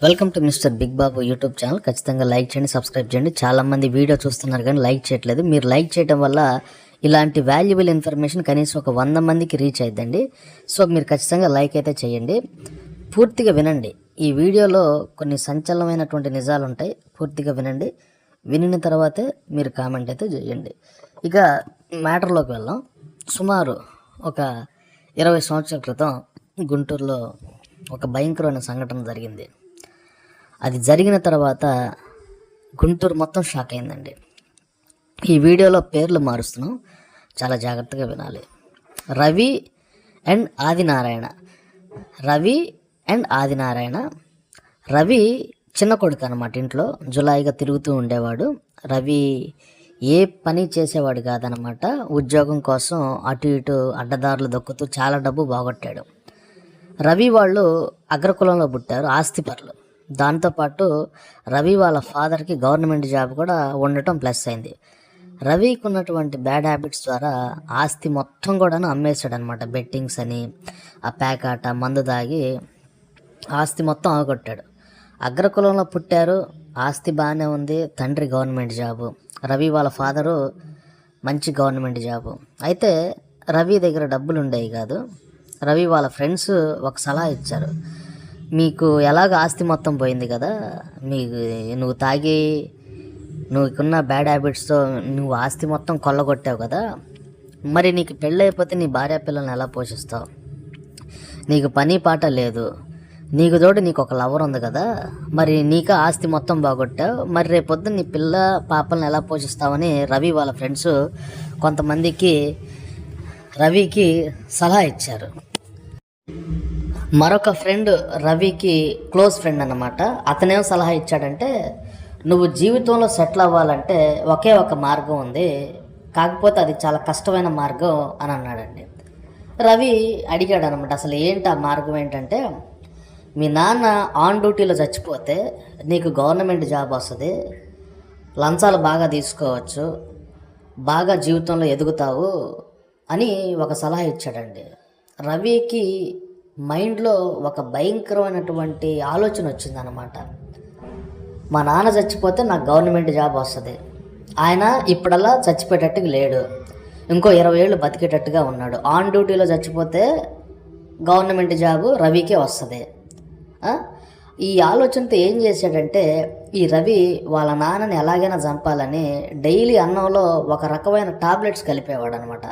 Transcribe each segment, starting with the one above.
Welcome to mister big Babu YouTube channel. ఖచ్చితంగా like చేయండి, subscribe చేయండి. చాలామంది వీడియో చూస్తున్నారు కానీ లైక్ చేయట్లేదు. మీరు లైక్ చేయడం వల్ల ఇలాంటి వాల్యుబుల్ ఇన్ఫర్మేషన్ కనీసం ఒక 100 మందికి రీచ్ అయిద్దండి. సో మీరు ఖచ్చితంగా లైక్ అయితే చేయండి, పూర్తిగా వినండి. ఈ వీడియోలో కొన్ని సంచలనమైనటువంటి నిజాలు ఉంటాయి, పూర్తిగా వినండి. వినిన తర్వాతే మీరు కామెంట్ అయితే చేయండి. ఇక మ్యాటర్లోకి వెళ్దాం. సుమారు ఒక 20 సంవత్సరాల క్రితం గుంటూరులో ఒక భయంకరమైన సంఘటన జరిగింది. అది జరిగిన తర్వాత గుంటూరు మొత్తం షాక్ అయిందండి. ఈ వీడియోలో పేర్లు మారుస్తున్నాం, చాలా జాగ్రత్తగా వినాలి. రవి అండ్ ఆదినారాయణ. రవి చిన్న కొడుకు అనమాట. ఇంట్లో జులాయిగా తిరుగుతూ ఉండేవాడు. రవి ఏ పని చేసేవాడు కాదనమాట. ఉద్యోగం కోసం అటు ఇటు అడ్డదారులు దొక్కుతూ చాలా డబ్బు బాగొట్టాడు. రవి వాళ్ళు అగ్రకులంలో పుట్టారు, ఆస్తిపరులు. దాంతోపాటు రవి వాళ్ళ ఫాదర్కి గవర్నమెంట్ జాబ్ కూడా ఉండటం ప్లస్ అయింది. రవికి ఉన్నటువంటి బ్యాడ్ హ్యాబిట్స్ ద్వారా ఆస్తి మొత్తం కూడాను అమ్మేశాడు అనమాట. బెట్టింగ్స్ అని, ఆ ప్యాకాట, మందు దాగి ఆస్తి మొత్తం అవగొట్టాడు. అగ్రకులంలో పుట్టారు, ఆస్తి బాగానే ఉంది, తండ్రి గవర్నమెంట్ జాబు, రవి వాళ్ళ ఫాదరు మంచి గవర్నమెంట్ జాబు. అయితే రవి దగ్గర డబ్బులు ఉండేవి కాదు. రవి వాళ్ళ ఫ్రెండ్స్ ఒక సలహా ఇచ్చారు. మీకు ఎలాగ ఆస్తి మొత్తం పోయింది కదా, నువ్వు తాగి నువ్వుకున్న బ్యాడ్ హ్యాబిట్స్తో నువ్వు ఆస్తి మొత్తం కొల్లగొట్టావు కదా, మరి నీకు పెళ్ళి అయిపోతే నీ భార్య పిల్లల్ని ఎలా పోషిస్తావు? నీకు పని పాట లేదు, నీకు తోడు నీకు ఒక లవర్ ఉంది కదా, మరి నీకు ఆస్తి మొత్తం బాగొట్టావు, మరి రేపొద్దు నీ పిల్ల పాపలను ఎలా పోషిస్తావని రవి వాళ్ళ ఫ్రెండ్స్ కొంతమందికి రవికి సలహా ఇచ్చారు. మరొక ఫ్రెండ్ రవికి క్లోజ్ ఫ్రెండ్ అన్నమాట. అతనేం సలహా ఇచ్చాడంటే, నువ్వు జీవితంలో సెటిల్ అవ్వాలంటే ఒకే ఒక మార్గం ఉంది, కాకపోతే అది చాలా కష్టమైన మార్గం అని అన్నాడండి. రవి అడిగాడు అనమాట, అసలు ఏంటి ఆ మార్గం ఏంటంటే, మీ నాన్న ఆన్ డ్యూటీలో చచ్చిపోతే నీకు గవర్నమెంట్ జాబ్ వస్తుంది, లంచాలు బాగా తీసుకోవచ్చు, బాగా జీవితంలో ఎదుగుతావు అని ఒక సలహా ఇచ్చాడండి. రవికి మైండ్లో ఒక భయంకరమైనటువంటి ఆలోచన వచ్చిందనమాట. మా నాన్న చచ్చిపోతే నాకు గవర్నమెంట్ జాబ్ వస్తుంది, ఆయన ఇప్పుడల్లా చచ్చిపోయేటట్టుగా లేడు, ఇంకో 20 ఏళ్ళు బతికేటట్టుగా ఉన్నాడు, ఆన్ డ్యూటీలో చచ్చిపోతే గవర్నమెంట్ జాబు రవికే వస్తుంది. ఈ ఆలోచనతో ఏం చేశాడంటే, ఈ రవి వాళ్ళ నాన్నని ఎలాగైనా చంపాలని డైలీ అన్నంలో ఒక రకమైన టాబ్లెట్స్ కలిపేవాడు అనమాట.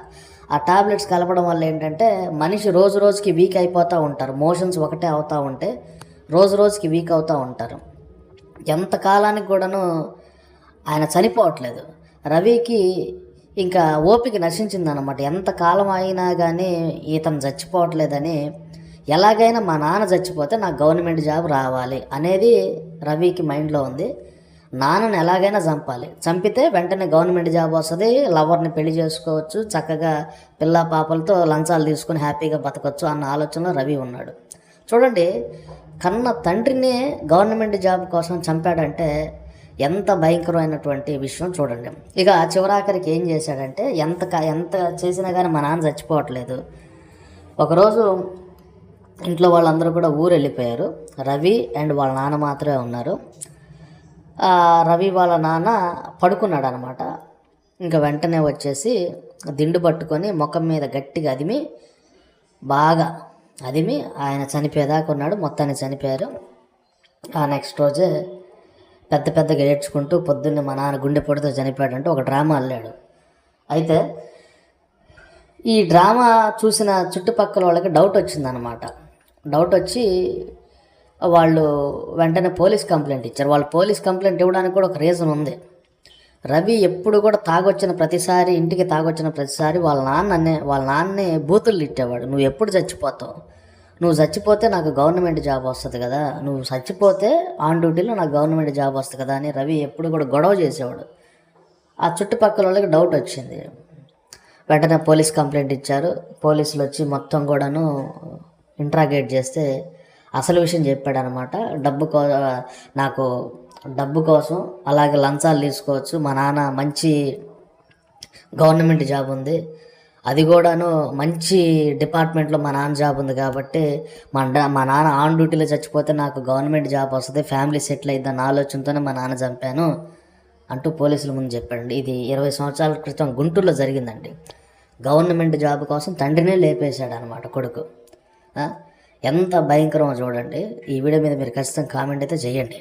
ఆ టాబ్లెట్స్ కలపడం వల్ల ఏంటంటే మనిషి రోజు రోజుకి వీక్ అయిపోతూ ఉంటారు. మోషన్స్ ఒకటే అవుతూ ఉంటే రోజు రోజుకి వీక్ అవుతూ ఉంటారు. ఎంతకాలానికి కూడాను ఆయన చనిపోవట్లేదు. రవికి ఇంకా ఓపిక నశించిందనమాట. ఎంతకాలం అయినా కానీ ఇతను చచ్చిపోవట్లేదని, ఎలాగైనా మా నాన్న చచ్చిపోతే నాకు గవర్నమెంట్ జాబ్ రావాలి అనేది రవికి మైండ్లో ఉంది. నాన్నని ఎలాగైనా చంపాలి, చంపితే వెంటనే గవర్నమెంట్ జాబ్ వస్తుంది, లవర్ని పెళ్లి చేసుకోవచ్చు, చక్కగా పిల్ల పాపలతో లంచాలు తీసుకుని హ్యాపీగా బతకచ్చు అన్న ఆలోచనలో రవి ఉన్నాడు. చూడండి, కన్న తండ్రిని గవర్నమెంట్ జాబ్ కోసం చంపాడంటే ఎంత భయంకరమైనటువంటి విషయం చూడండి. ఇక చివరాఖరికి ఏం చేశాడంటే, ఎంత చేసినా కానీ మా నాన్న చచ్చిపోవట్లేదు. ఒకరోజు ఇంట్లో వాళ్ళందరూ కూడా ఊరు వెళ్ళిపోయారు, రవి అండ్ వాళ్ళ నాన్న మాత్రమే ఉన్నారు. రవి వాళ్ళ నాన్న పడుకున్నాడు అనమాట. ఇంకా వెంటనే వచ్చేసి దిండు పట్టుకొని ముఖం మీద గట్టిగా బాగా అదిమి ఆయన చనిపోయేదాకా ఉన్నాడు. మొత్తాన్ని చనిపోయారు. ఆ నెక్స్ట్ రోజే పెద్దగా ఏడ్చుకుంటూ పొద్దున్నే మా నాన్న గుండెపోటుతో చనిపోయాడంటే ఒక డ్రామా అల్లాడు. అయితే ఈ డ్రామా చూసిన చుట్టుపక్కల వాళ్ళకి డౌట్ వచ్చిందనమాట. డౌట్ వచ్చి వాళ్ళు వెంటనే పోలీస్ కంప్లైంట్ ఇచ్చారు. వాళ్ళు పోలీస్ కంప్లైంట్ ఇవ్వడానికి కూడా ఒక రీజన్ ఉంది. రవి ఎప్పుడు కూడా ఇంటికి తాగొచ్చిన ప్రతిసారి వాళ్ళ నాన్నే బూతులు తిట్టేవాడు. నువ్వు ఎప్పుడు చచ్చిపోతావు, నువ్వు చచ్చిపోతే నాకు గవర్నమెంట్ జాబ్ వస్తుంది కదా, నువ్వు చచ్చిపోతే ఆన్ డ్యూటీలో నాకు గవర్నమెంట్ జాబ్ వస్తుంది కదా అని రవి ఎప్పుడు కూడా గొడవ చేసేవాడు. ఆ చుట్టుపక్కల వాళ్ళకి డౌట్ వచ్చింది. వెంటనే పోలీస్ కంప్లైంట్ ఇచ్చారు. పోలీసులు వచ్చి మొత్తం కూడాను ఇంట్రాగేట్ చేస్తే అసలు విషయం చెప్పాడనమాట. నాకు డబ్బు కోసం అలాగే లంచాలు తీసుకోవచ్చు, మా నాన్న మంచి గవర్నమెంట్ జాబ్ ఉంది, అది కూడాను మంచి డిపార్ట్మెంట్లో మా నాన్న జాబ్ ఉంది కాబట్టి మా నాన్న ఆన్ డ్యూటీలో చచ్చిపోతే నాకు గవర్నమెంట్ జాబ్ వస్తుంది, ఫ్యామిలీ సెటిల్ అయిద్దన్న ఆలోచనతోనే మా నాన్న చంపాను అంటూ పోలీసుల ముందు చెప్పాడండి. ఇది 20 సంవత్సరాల క్రితం గుంటూరులో జరిగిందండి. గవర్నమెంట్ జాబ్ కోసం తండ్రినే లేపేశాడు అనమాట కొడుకు. ఎంత భయంకరమో చూడండి. ఈ వీడియో మీద మీరు ఖచ్చితంగా కామెంట్ అయితే చేయండి.